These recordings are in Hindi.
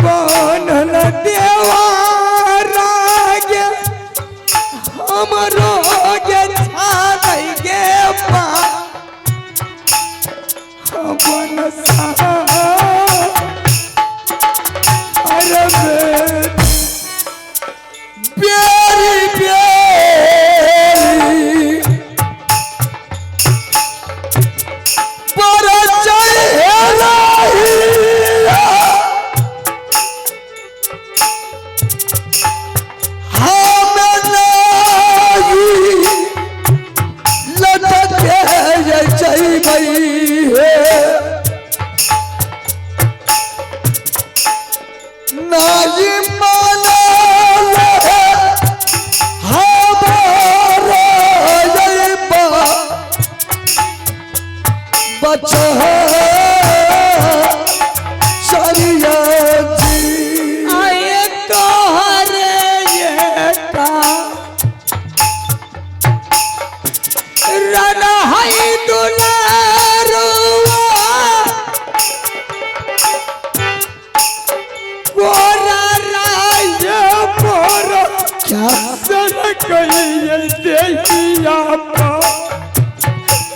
बनल देवारा गे हमरो गे छादै गे पा अपन सा अरे प्यारी प्यारी पर चढ़ेला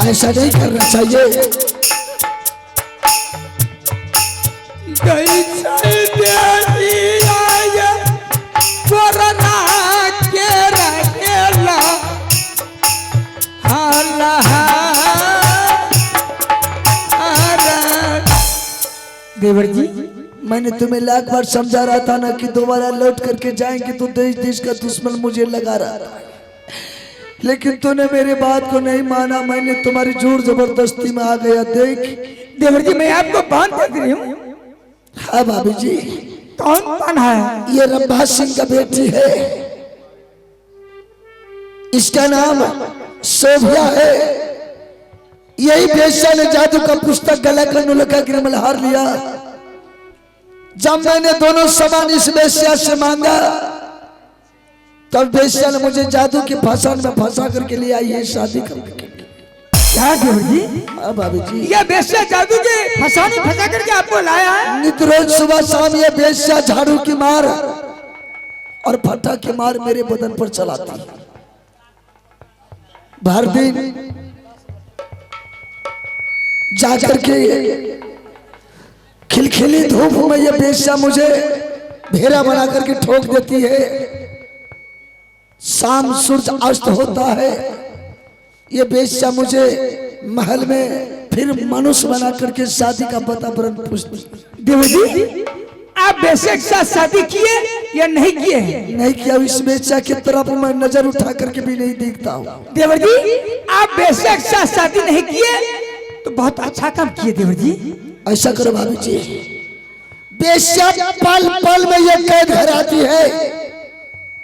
ऐसा नहीं करना चाहिए। देवर जी मैंने तुम्हें लाख बार समझा रहा था ना कि दोबारा लौट करके जाएंगे तो देश देश का दुश्मन मुझे लगा रहा था, लेकिन तूने मेरी बात को नहीं माना। मैंने तुम्हारी जोर जबरदस्ती में आ गया। देख देवर जी मैं आपको बांध कर रही हूँ। हाँ भाभी जी। कौन बांधा है? ये रंभा सिंह का बेटी है, इसका नाम शोभिया है। यही बेश्या ने जादू का पुस्तक गला कर नुलका गिरमल हार लिया। जब मैंने दोनों सामान इस बेश्या से मांगा तब बेश्या ने मुझे जादू के फसान में फंसा करके ले आई है शादी करने के लिए। क्या देवर जी? हाँ भाभी जी। ये बेश्या जादू के फसाने फंसा करके आपको लाया है? नित रोज सुबह शाम ये बेश्या झाड़ू की मार और फट्टा की मार मेरे बदन पर चलाती है। भर दिन जाकर के खिलखिली धूप में ये बेश्या मुझे भेड़ा बना करके ठोक देती है। शाम सूरज अस्त होता है, ये बेश्या मुझे महल में फिर मनुष्य बना करके शादी का वातावरण पूछती। देवर जी आप बेश्या के साथ शादी किए या नहीं किए? नहीं किया। इस बेश्या की तरफ मैं नजर उठा करके भी नहीं देखता हूँ। देवर जी आप बेश्या के साथ शादी नहीं किए तो बहुत अच्छा काम किए देवर जी। ऐसा करो भाभी जी, बेश्या पल पल में ये कैद कराती है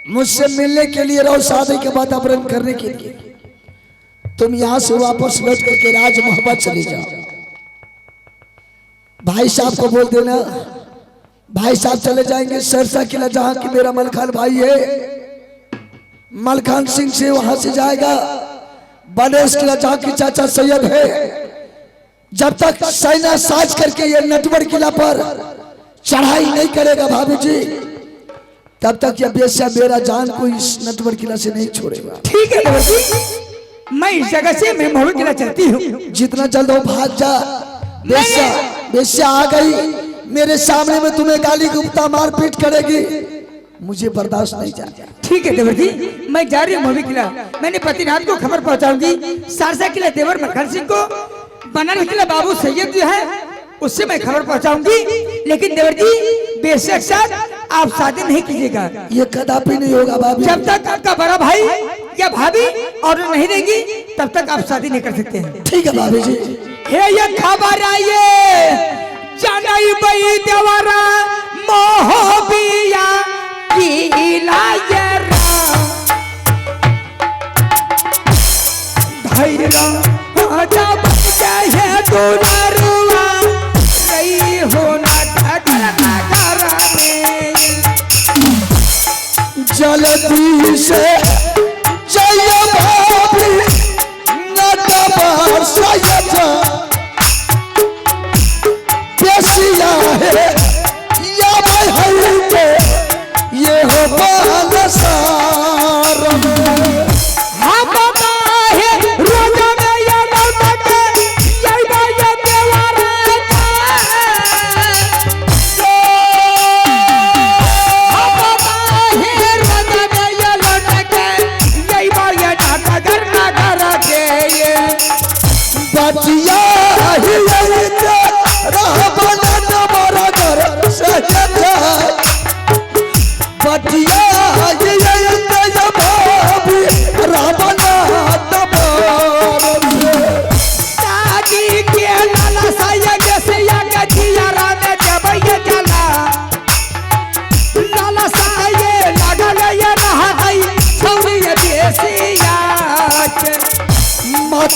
मुझसे मिलने के लिए, रहो शादी का वातावरण करने के लिए। तुम यहाँ से वापस लौट करके राज मोहब्बत चले जाओ। भाई साहब को बोल देना, भाई साहब चले जाएंगे सरसा किला जहाँ की मेरा मलखान भाई है। मलखान सिंह से वहां से जाएगा बनेश किला जहाँ की चाचा सैयद है। जब तक सेना साज करके ये नटवर किला पर चढ़ाई नहीं करेगा भाभी जी, तब तक यह बेश्या मेरा जान को इस नटवर किला से नहीं छोड़ेगा। ठीक है देवर जी, मैं इस जगह से मैं मोहब्बत किला चलती हूँ। जितना जल्द हो भाग जा। बेश्या आ गई मेरे सामने में तुम्हें गाली गुप्ता मारपीट करेगी, मुझे बर्दाश्त नहीं जाएगा। ठीक है देवर जी मैं जा रही हूँ मोहब्बत किला। मैंने पतिनाथ को खबर पहुँचाऊंगी, सारसा किला देवर मलखान सिंह को, बनारस किला बाबू सैयद जो है उससे मैं खबर पहुंचाऊंगी। लेकिन देवर जी बेश्या के साथ आप शादी नहीं कीजिएगा। ये कदापि नहीं होगा भाभी। जब तक आपका बड़ा भाई या भाभी ऑर्डर नहीं देगी तब तक आप शादी नहीं कर सकते हैं। ठीक है भाभी जी। हे ये खबर आइए जानई बई देवरा मोहबिया किला जरा धैर्य जब चाहे दुलारुआ कई होना ठगना में जल्दी से जय भाभी नटवर सैयद बेश्या है या भाई है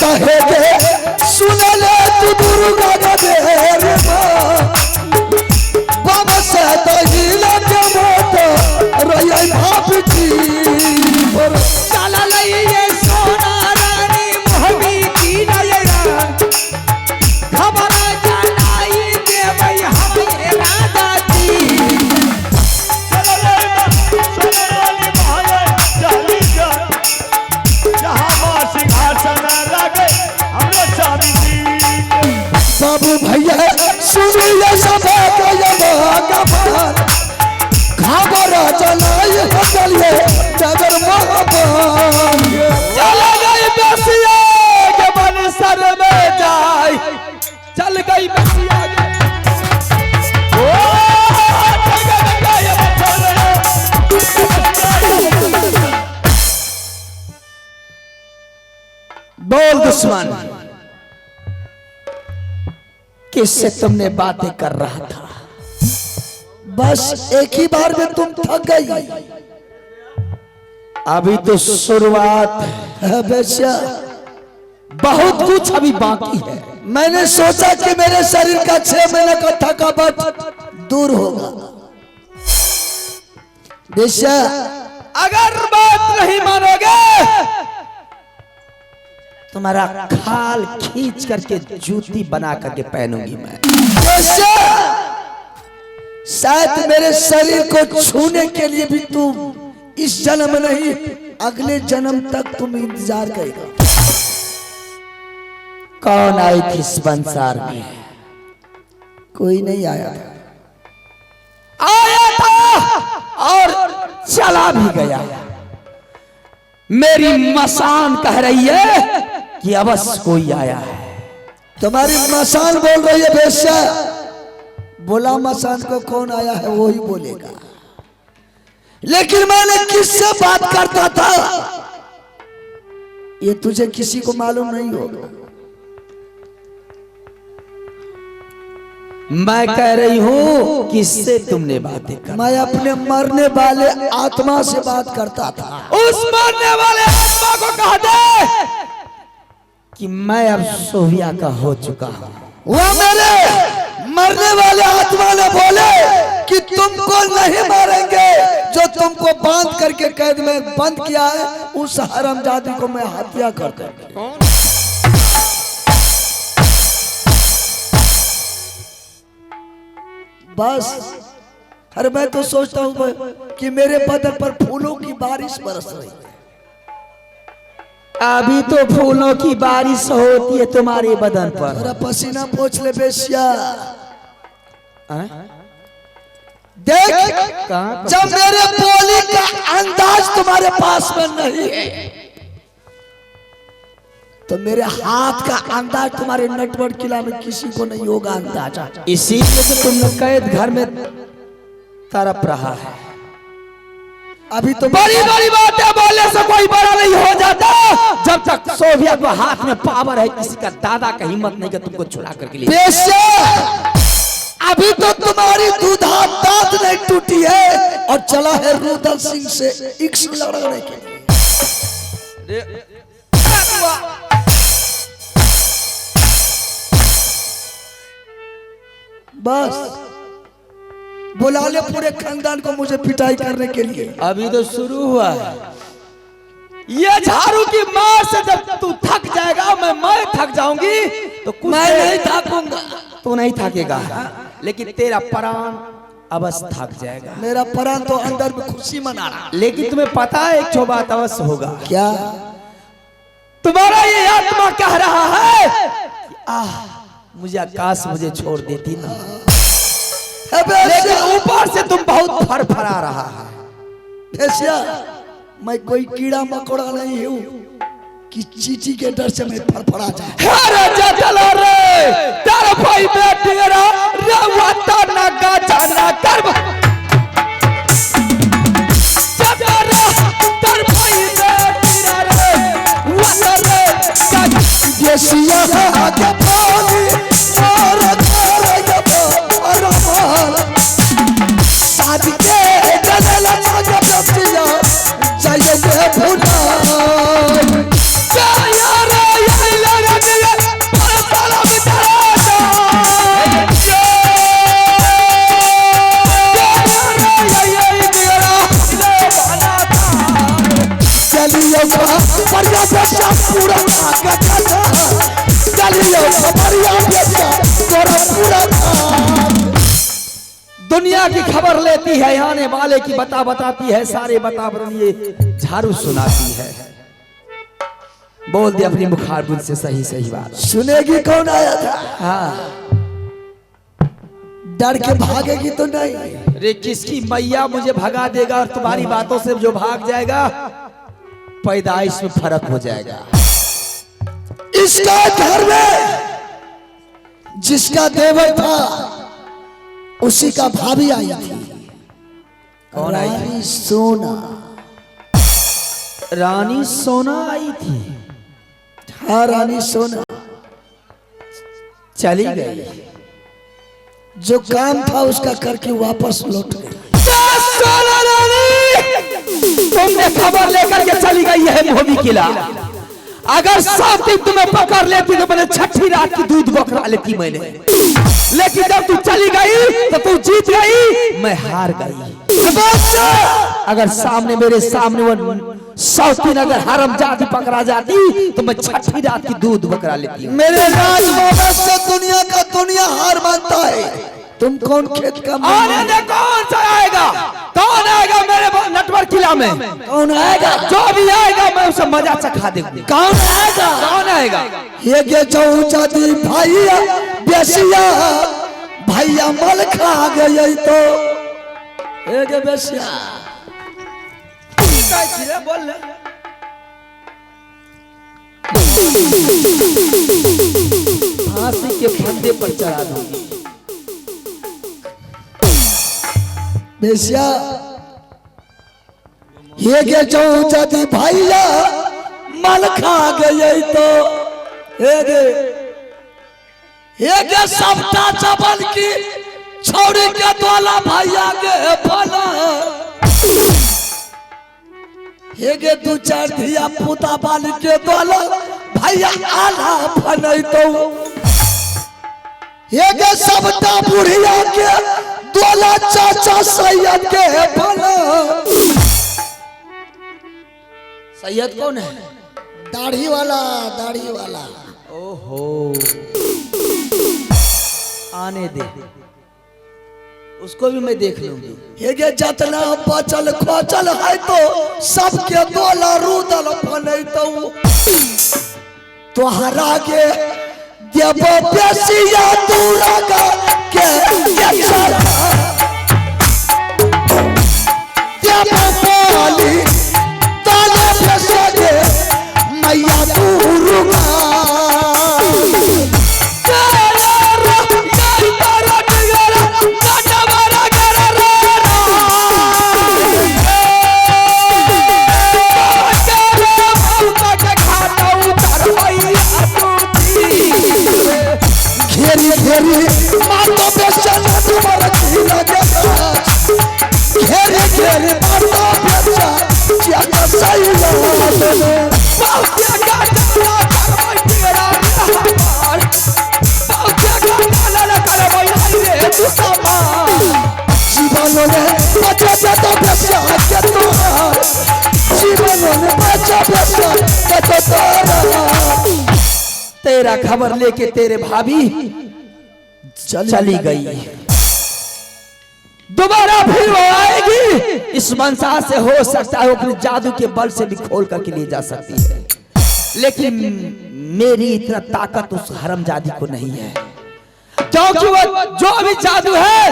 कहे के सुन ले तू दुर्गा गदेर बाबा से दहिला के मोट रही भाप जी चला लइए सोना रानी मोहबी की नयरा खबर जनाई देवई हमें राजा जी सोनारानी महाराज चली जा जहां मां सिंहासन लगे हमरा चाबी जी बाबू भैया सुन ले सब गबर खबर जनाई हटलिए जगर महापान चला गई बसिया के बन सर में जाए चल गई बसिया बोल दुश्मन किससे तुमने बातें कर रहा था बस एक ही बार में तुम थक गई अभी तो शुरुआत है बेशा बहुत कुछ अभी बाकी है मैंने सोचा कि मेरे शरीर का 6 महीने का थकावट दूर होगा बेशा अगर बात नहीं मानोगे तुम्हारा खाल खींच करके जूती बना करके पहनूंगी मैं बेशा शायद मेरे शरीर को छूने के लिए भी तुम इस जन्म नहीं अगले जन्म तक तुम इंतजार करेगा कौन आई थी इस संसार में कोई नहीं आया था और चला भी गया मेरी मसान कह रही है कि अवश्य कोई आया है तुम्हारी मसान बोल रही है बेशा बोला मसान को कौन आया है वो ही बोलेगा लेकिन मैंने किससे बात करता था ये तुझे किसी को मालूम नहीं होगा मैं कह रही हूं किससे तुमने बातें कर मैं अपने मरने वाले आत्मा से बात करता था उस मरने वाले आत्मा को कह दे कि मैं अब सोहिया का हो चुका हूं वह मेरे मरने वाले आत्मा ने बोले कि तुमको नहीं मारेंगे जो तुमको बांध करके कैद में बंद किया है उस हरामजादी को मैं हत्या कर दूंगा बस अरे मैं तो सोचता हूं कि मेरे बदन पर फूलों की बारिश बरस रही है अभी तो फूलों की बारिश होती है तुम्हारे बदन पर तेरा पसीना पोंछ ले बेशिया देख जब मेरे बोली का अंदाज तुम्हारे पास में नहीं है तो मेरे हाथ का अंदाज तुम्हारे नटवर किला में किसी को नहीं होगा अंदाजा इसीलिए तो तुमने कैद घर में तरप रहा है अभी तो बड़ी बड़ी बातें बोलने से कोई बड़ा नहीं हो जाता जब तक सोवियत को हाथ में पावर है किसी का दादा का हिम्मत नहीं कि तुमको छुड़ा करके लिए अभी तो तुम्हारी दूधा दांत नहीं टूटी है और चला है रुदल सिंह से इक्स लड़ने के लिए बस बुला ले पूरे खानदान को मुझे पिटाई करने के लिए अभी तो शुरू हुआ है ये झाड़ू की मार से जब तू थक जाएगा मैं थक जाऊंगी तो मैं नहीं थकूंगा तू नहीं थकेगा लेकिन तेरा प्राण अवश्य थक जाएगा मेरा प्राण तो अंदर में खुशी मना रहा लेकिन तुम्हें पता है एक छो बात अवश्य होगा क्या तुम्हारा ये आत्मा कह रहा है मुझे आकाश मुझे छोड़ देती ना लेकिन ऊपर से तुम बहुत फरफरा रहा है भैंसिया मैं कोई कीड़ा मकोड़ा नहीं हूँ कि चींटी के डर से मैं फरफरा जाऊं अरे चला रे तेरा भाई बेटेरा रवाता ना गाचा ना कर चला तेरा भाई बेटेरा रे वाता रे भैंसिया आगे पानी और और शादी के गले लगा भैंसिया चाहिए भूला यार बेचा पूरा आगे कथा चलियो खबरिया बेचा तोरा पूरा धाम। दुनिया की खबर लेती है, आने वाले की बताती है, सारे वातावरण ये झाड़ू सुनाती है। बोल दे अपनी मुखारबुल से सही बात। सुनेगी कौन आया था? हाँ, डर के भागेगी तो नहीं। अरे किसकी मैया मुझे भगा देगा और तुम्हारी बातों से जो भाग जाएगा पैदाइश में फर्क हो जाएगा। इसका घर में जिसका देवर था उसी का भाभी आई थी। कौन आई थी? रानी सोना। रानी सोना आई थी। हाँ, रानी सोना चली गई। जो काम था उसका करके वापस लौट गई। सोना रानी तुमने खबर लेकर के चली गई है मोहबी किला। अगर 7 दिन तुम्हें पकड़ लेती तो मैंने 6ठी रात की दूध बकरा लेती मैंने, लेकिन जब तू चली गई तो तू जीत गई, मैं हार गई। अगर सामने मेरे सामने वो 100 अगर हरामजादी पकड़ा जाती तो मैं 6ठी रात की दूध बकरा लेती। मेरे राज से दुनिया का दुनिया हार मानता है। तुम कौन खेत का आने दे, कौन सा आएगा? कौन आएगा मेरे नटवर किला में? कौन आएगा? जो भी आएगा मैं उसे मजा चखा दूंगी। कौन आएगा? कौन आएगा? ये के चौचादी भैया बेसिया भैया मल खा गई तो एक बेसिया बोल ले। फांसी के फंदे पर चढ़ा दूंगी। बेसिया ये के चौचादी भैया मल खा गई तो एक सप्ताह चबल की छोड़ी के द्वाला भैया के फला हेगे 2-4 धिया पुता बाल के द्वाला भैया आला फनै तो हेगे सबटा बुढ़िया के द्वाला चाचा सैयद के फला। सैयद कौन है? दाढ़ी वाला, दाढ़ी वाला। ओहो, आने दे, उसको भी मैं देख लूंगी। हेगे जतना बचल खोचल है तो सबके द्वाला रुदल फनै तो तोहरा के देबो बेसिया दूरा का के देबो बोली ताले बेसिया के मैया दूरुगा घेरी मातो बेचन तुम्हारा खिला के घेरी मातो बेचा क्या का सही लगा बाउटिया का डाला करवाई तेरा हमार बाउटिया का डाला करवाई रे तू समा जीवन में बचा तो बेचा के तो जीवन में बचा बेचा के तो तारा तेरा खबर लेके तेरे भाभी चली गई। दोबारा फिर वो आएगी, इस मंसा से हो सकता है अपने जादू के बल से भी खोल करके ले जा सकती है, लेकिन मेरी इतना ताकत उस हरामजादी को नहीं है, क्योंकि वो जो भी जादू है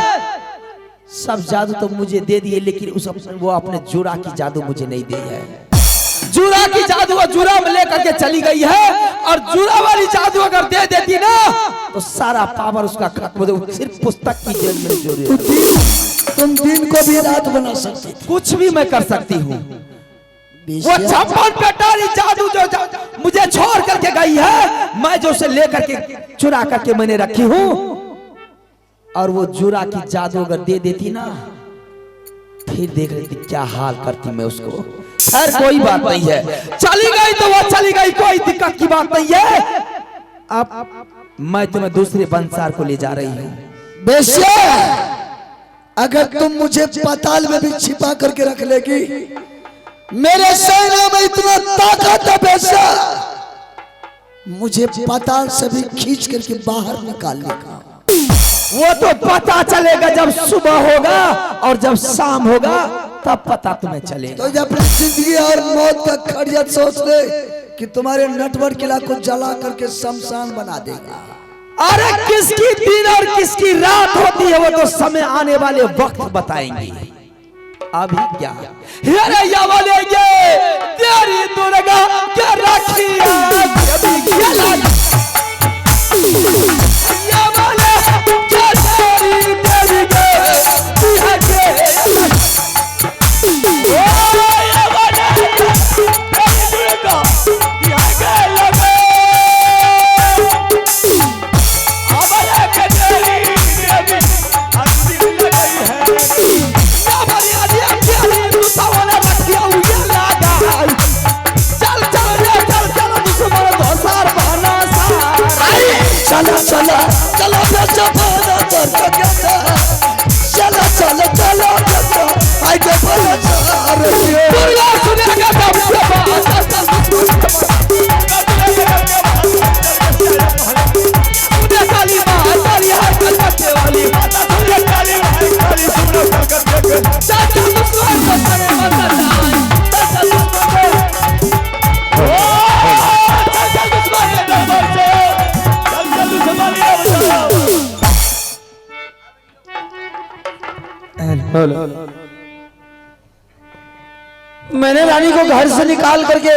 सब जादू तो मुझे दे दिए, लेकिन वो अपने जुड़ा की जादू मुझे नहीं दी है। जुड़ा की जादू वो जुड़ा में लेकर के चली गई है, और जुड़ा वाली जादू अगर दे देती ना तो सारा पावर उसका खत्म हो जाए। सिर्फ पुस्तक की जेल में जोड़े तुम दिन को भी रात बना सकती थी। कुछ भी मैं कर सकती हूँ। वो 56 पेटारी जादू जो मुझे छोड़ करके गई है, मैं जो उसे लेकर के चुरा करके मैंने रखी हूँ, और वो जुड़ा की जादू अगर दे देती ना फिर देख लेती क्या हाल करती मैं उसको। खैर कोई बात नहीं है, चली गई तो वो चली गई, कोई दिक्कत की बात नहीं है। अब मैं तुम्हें दूसरे बंसार को ले जा रही हूँ। बेशा अगर तुम मुझे पाताल में भी छिपा करके रख लेगी मेरे सेना में इतना ताकत है बेशा, मुझे पाताल से भी खींच करके बाहर निकालने का। वो तो पता चलेगा जब सुबह होगा और जब शाम होगा तब पता तुम्हें चलेगा। तो जब अपनी जिंदगी और मौत का खड़िया सोच ले कि तुम्हारे नटवर किला को जला करके शमशान बना देगा। अरे किसकी दिन और किसकी रात होती है वो तो समय आने वाले वक्त बताएंगे। अभी क्या अरे या बोलेंगे तेरी दुर्गा क्या राखी अभी क्या लागी? या बोले क्या तेरी देवी के बिहार के ओ या बोले तेरी दुर्गा बिहार के लगे आवाज़ के तेरी देवी अंतिम लगी है। या बोले आदिया तेरी दूसरा वाला रखिया हुआ लागा। चल चल रे चल चल दुश्मन धोसार बहाना सार। चला चला चला बेचा बना कर क्या चला चला चला बेचा आई के बना चार दुर्गा सुनेगा तब से बात मुझे काली मां तारी हाथ करके वाली माता तुझे काली मां काली सुनो करके चाचा दुश्मन को करे मत जाए चाचा दुश्मन ओ चल दुश्मन के दरबार से चल दुश्मन ये बचाओ। मैंने रानी को घर से निकाल करके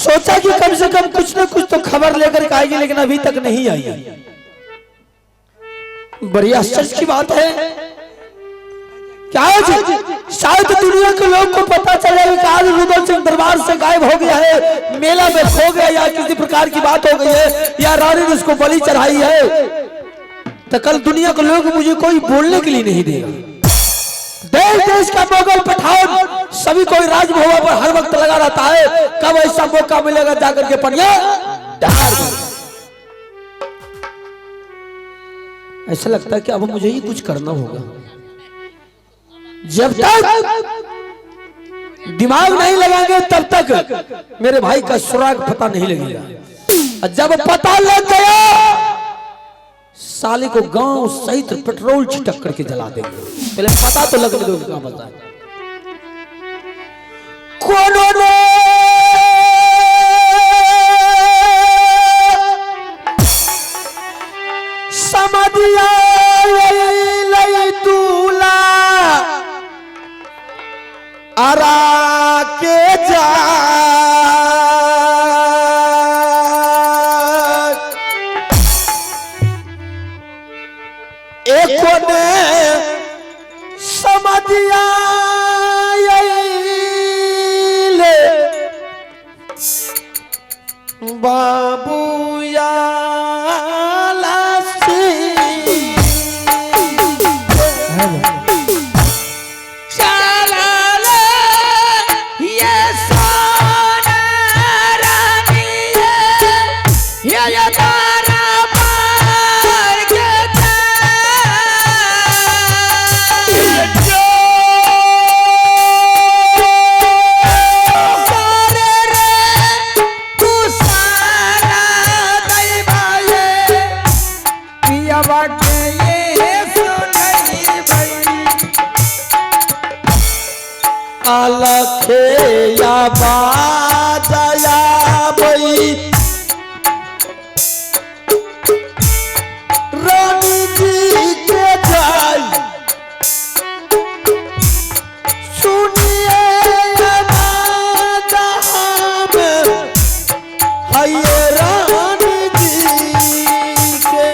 सोचा कि कम से कम कुछ न कुछ तो खबर लेकर के आएगी, लेकिन अभी तक नहीं आई। बड़ी आश्चर्य की बात है। क्या है जी? शायद दुनिया के लोग को पता चलेगा कि आज रुदल सिंह दरबार से गायब हो गया है, मेला में खो गया, या किसी प्रकार की बात हो गई है, या रानी ने उसको बलि चढ़ाई है, तो कल दुनिया के लोग मुझे कोई बोलने के लिए नहीं देगा। देश देश का मुगल पठान सभी कोई राजभवन पर हर वक्त लगा रहता है, कब ऐसा मौका मिलेगा जाकर के पढ़िए डार। ऐसा लगता है कि अब मुझे ही कुछ करना होगा। जब तक दिमाग नहीं लगाएंगे तब तक मेरे भाई का सुराग पता नहीं लगेगा, और जब पता लग गया साले को गांव सहित पेट्रोल छिटक करके जला देंगे। पहले पता तो लगने दो क्या पता है। कोनों ने समझिया लई दूला आरा के जा एक ने समझिया ले बाबू या अलखे या बाजया बई रानी जी के जाई सुनिए हाय रानी जी के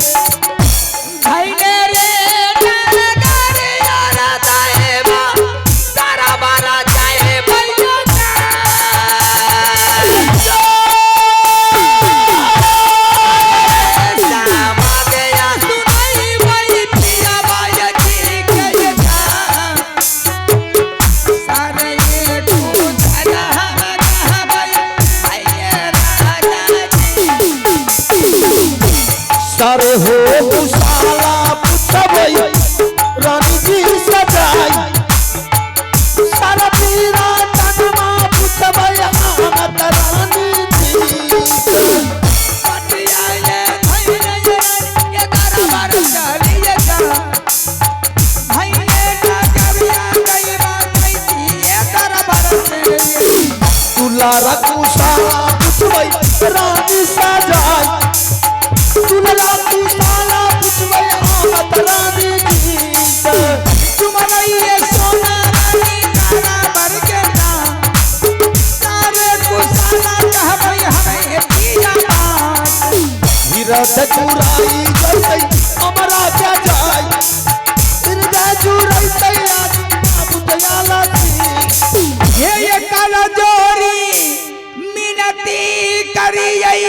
गई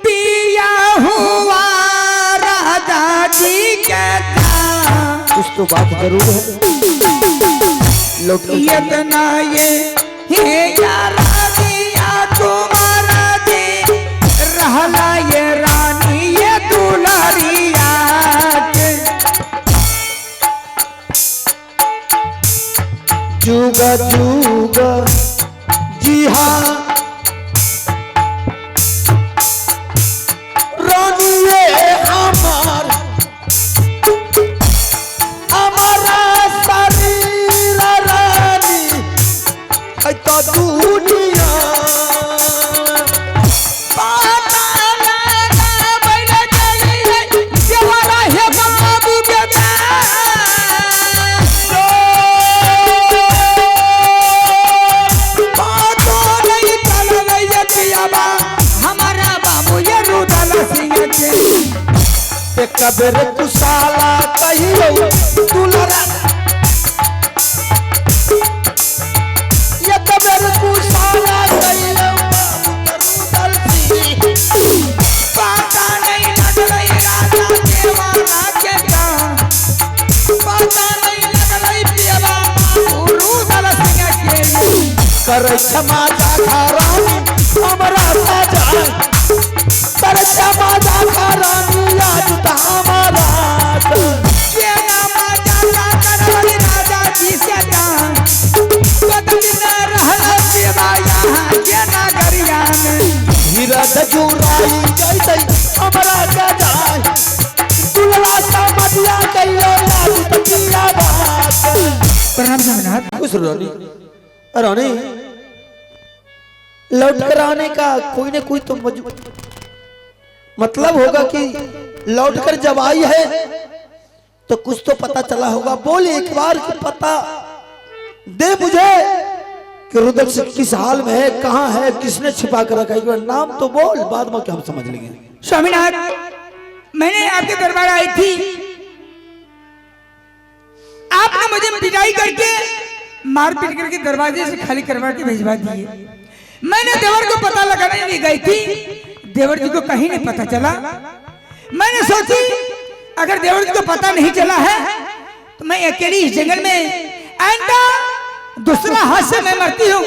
पिया हुआ राजा जी के दाम। कुछ तो बात जरूर है। लौट इतना ये यारा दिया तुम्हारा दे रहला ये रानी ये दुलारिया के। जुगा जुगा जी हाँ रानी ये हमार हमारा शरीर रानी है तो दुनिया पता लगा बैल चली है जवारा है बाबू के दाम। बातों नहीं चल रही है पियाबा हमारा बाबू ये रुदल सिंह के। एक बेर कुशाला कहियो दुलरा एक बेर कुशाला कहियो रुदल सिंह पता नहीं लग रही राजा देवाना के दाम। पता नहीं लग रही पियाबा बाबू रुदल सिंह के। करे क्षमा रानी हमरा सजा करे क्षमा रानी आज तो हमारा ये नामा जाता करवली राजा जी से दाम। बदल न रहला देवा यहाँ के नगरिया में। धीरज जुराई जैसे हमरा सजा दुलरा समझिया कहियो आज तो किया बात। प्रणाम जगन्नाथ। खुश रानी रानी लौट कर आने का कोई न कोई तो मतलब होगा कि लौट कर जब आई है तो कुछ तो पता चला होगा। बोल एक बार कि पता दे मुझे कि रुद्र से किस हाल में है, कहाँ है, किसने छिपा कर रखा है। एक बार नाम तो बोल, बाद में क्या हम समझ लेंगे। स्वामीनाथ, मैंने आपके दरबार आई थी, आपने मुझे पिटाई करके मार पीट करके दरवाजे से खाली करवा के भिजवा दिए। मैंने देवर को पता लगाने के लिए गई थी, देवर जी को कहीं नहीं पता चला। मैंने सोची अगर देवर जी को पता नहीं चला है तो मैं अकेली इस जंगल में आइंदा दूसरा हाथ से मैं मरती हूँ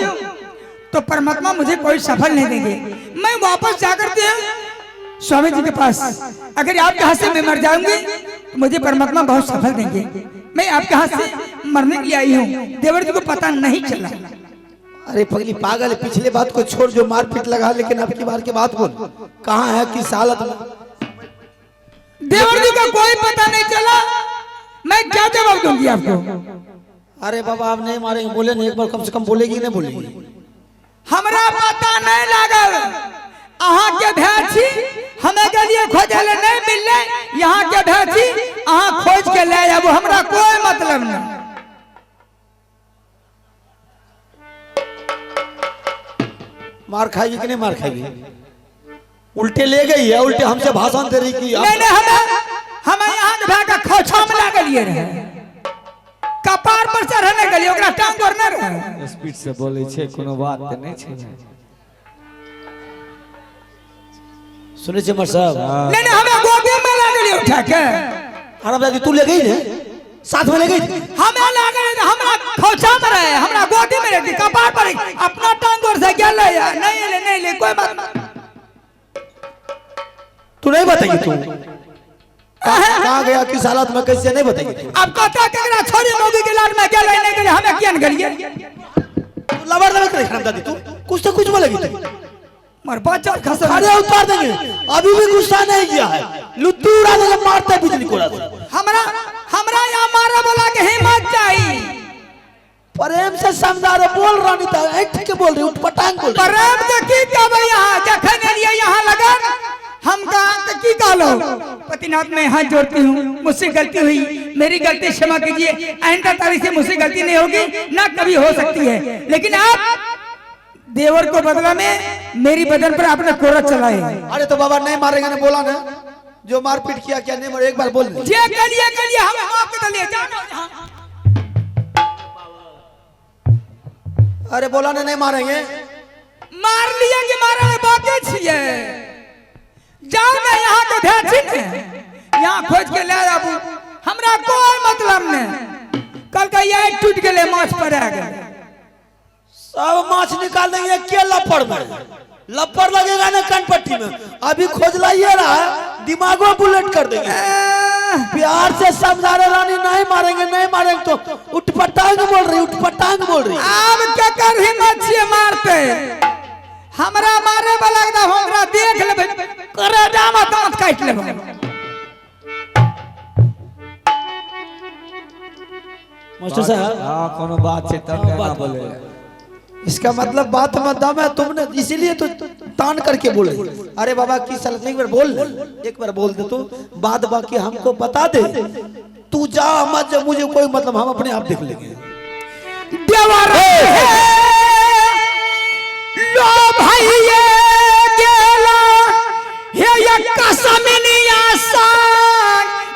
तो परमात्मा मुझे कोई सफल नहीं देंगे। मैं वापस जा करती हूँ स्वामी जी के पास। अगर आपके हाथ से मैं मर जाऊंगी तो मुझे परमात्मा बहुत सफल देंगे। मैं आपके हाथ से मरने के लिए आई हूँ, देवर जी को पता नहीं चला। अरे पगली पागल है, पिछले बात को छोड़ जो मारपीट लगा, लेकिन अब की बार की बात बोल, कहाँ है, किस हालत में? देवर जी को कोई पता नहीं चला, मैं क्या जवाब दूंगी आपको? अरे बाबा आप नहीं मारेंगे, बोले नहीं, एक बार कम से कम बोलेगी नहीं बोलेगी? हमरा पता नहीं लागल, अहाँ के भेजी हमें के लिए खोजले नहीं मिलले, यहाँ के भेजी अहाँ खोज के ले आबो, हमरा कोई मतलब नहीं। मार खाएगी कि नहीं मार खाएगी? उल्टे ले गई है, उल्टे हमसे भाषण दे रही कि नहीं हमें यहाँ के भागा खोछा में लागलिए रहे, कपार पर चढ़ने के लिए ओकरा टांग पर न रहे। स्पीड से बोले छे, कोनो बात नहीं छे। सुने छे मर साहब? नहीं हमें गोदी में लागलिए उठा के। अरे दादी तू ले गई ने, साथ में ले गई? हमें लागल हमरा खोछा में रहे, हमरा गोदी में रहती, कपार पर अपना टांग पर से गेल या नहीं ले कोई बात नहीं। तू नहीं बताएगी? तू कहाँ गया, किस हालत में, कैसे, नहीं बताएगी तू? अब कहता केकरा छोरी मोगी के लाड में गेल नहीं गेल, हमें किया न करिए? लबर लबर करे खराब दादी, तू कुछ तो कुछ बोलेगी तू। मर बच्चा खसर अरे उतार देंगे, अभी भी गुस्सा नहीं किया है, लुत्ती उड़ा देंगे, मारते बिजली को। हमरा यहाँ मारा बोला के हिम्मत चाहिए। प्रेम से समझा रहे, बोल रानी था, एक के बोल रही, उठ पटांग बोल रही। प्रेम से की कहबे यहाँ जखन एलिए यहाँ लगन हम कहाँ की कहलो। पतिनाथ मैं हाथ जोड़ती हूँ, मुझसे गलती हुई, मेरी गलती क्षमा कीजिए, आइंदा तारीख से मुझसे गलती नहीं होगी, ना कभी हो सकती है। लेकिन आप देवर को बदला में मेरी बदन पर आपने कोरा चलाए। अरे तो बाबा नहीं मारेगा ना, बोला ना, जो मारपीट किया क्या नहीं मारे, एक बार बोल। जे कलिए हम माफ कर लिए, जानो। अरे बोला ना नहीं मारेंगे, मार लिया कि मारे बाकी छिए। जाओ ना यहाँ के ध्यान से यहाँ खोज के ले आबू, हमरा कोई मतलब नहीं। कल का ये टूट गए माछ पर आ गए, सब माछ निकाल देंगे के लपड़ में, लपड़ लगेगा ना कनपट्टी में। अभी खोज लाइए रहा है, दिमागों बुलेट कर देंगे। प्यार से समझा रहे रानी, नहीं मारेंगे नहीं मारेंगे तो उठपटांग बोल रही, उठपटांग बोल रही। अब क्या कर रही मच्छी मारते, हमरा मारे वाला एकदम हमरा देख लेबे करे जामा दांत काट लेबे। मास्टर साहब हाँ कोनो बात से तब ना बोले। इसका मतलब बात में दम है, तुमने इसीलिए तो तान करके बोले। अरे बाबा की सलाह, एक बार बोल, एक बार बोल दे तो बाद बाकी हमको बता दे। तू जा मत जा, मुझे कोई मतलब, हम अपने आप देख लेंगे। लो भाई ये गेला ये कसमिनिया सा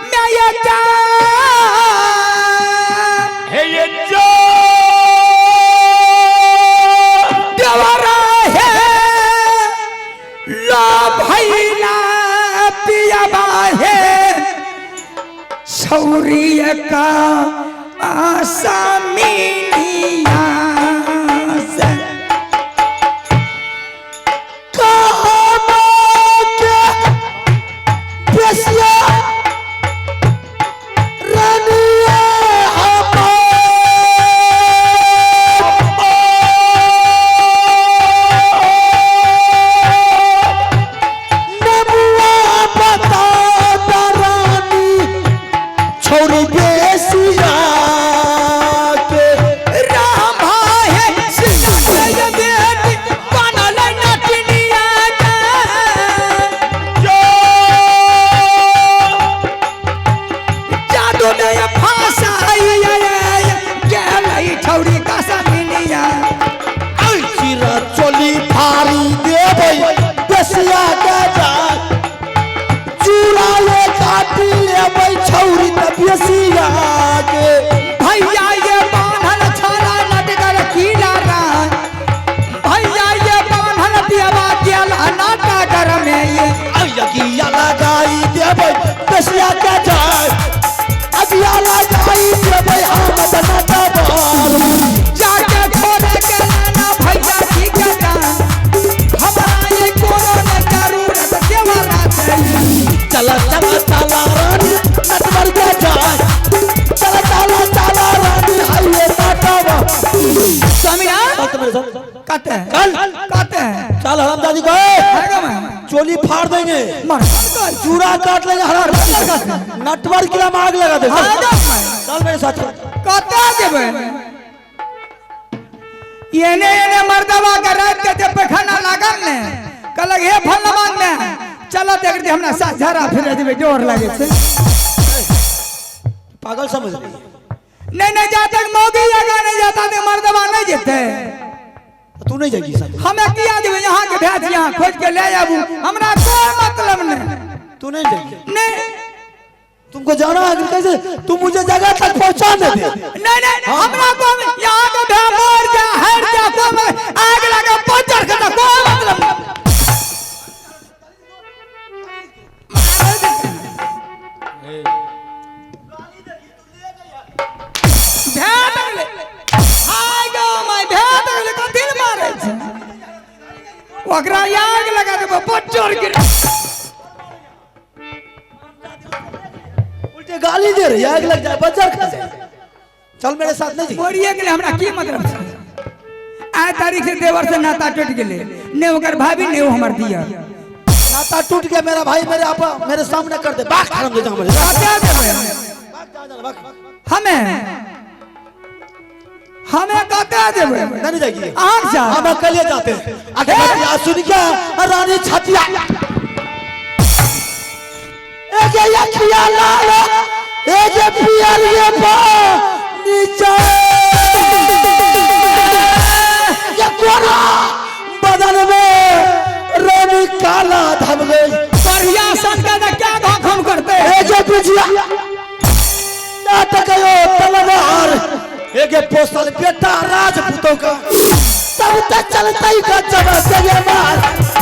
मैं ये जा हे ये जो देवरा है लो भाई ना पिया है सौरिय का आसामिनिया से भैया ये बांधल छाला नटकर कीला रहा, भैया ये बांधल दियावा गेला नाटकर में ये अगिया लगाई देबै बसिया के जाय, अगिया लगाई देबै हम बनाता बाल। जाके छोड़ के ना भैया की के जान, हमरा ये कोनो न जरूरत देवरा से। चला चला चला रानी नटवर के जाय, चला चला चला रानी हाईवे काटावा। स्वामीना कहते हैं कहते हैं चल हरामजादी को चोली फाड़ देंगे, चूड़ा काट लेंगे, हरार नटवर किला में आग लगा देंगे। चल मेरे साथ कहते देबे येने मर्दवा का रात के जब खाना लागल ने कहलक हे फलमान में चलो देख दे हमरा साथ झरा फिर देबे डोर लागे छे। पागल समझ रही नहीं जा तक मौगी जगह नहीं जाता तो मर्दवा नहीं जेते। तू नहीं जाएगी साथ, हमें किया देबे यहाँ के भैंस यहाँ खोज के ले आबू, हमरा कोई मतलब नहीं। तू नहीं जाएगी, नहीं तुमको जाना है कैसे, तुम मुझे जगह तक पहुंचा दे। नहीं हमरा को यहाँ के भैंस मर जा हर जा को आग लगा पंचर करता कोई मतलब नहीं। ओकरा आग लगा देबो पचोर के। उल्टे गाली दे रही है, आग लग जाए बच्चा खा जाए। चल मेरे साथ नहीं जाएगी। मोरिए के लिए हमरा की मतलब है? आज तारीख से देवर से नाता टूट गेले, ने ओकर भाभी ने वो हमर दिया नाता टूट गया, मेरा भाई मेरे आपा मेरे सामने कर दे, बात खत्म दे जा क्या देबे हमें कहता देबे नहीं जाएगी। आग जा हम अकेले जाते हैं, अकेले आज सुन क्या रानी छतिया एक ये किया लाल एक ये पियर ये पा नीचे ये कोना बदन में रानी काला धब गई। बढ़िया सन का क्या घम करते एक ये पिछिया नाटक यो तलवार एक पोस्टल बेटा राजपूतों का तब तक चलता ही का जब से ये मार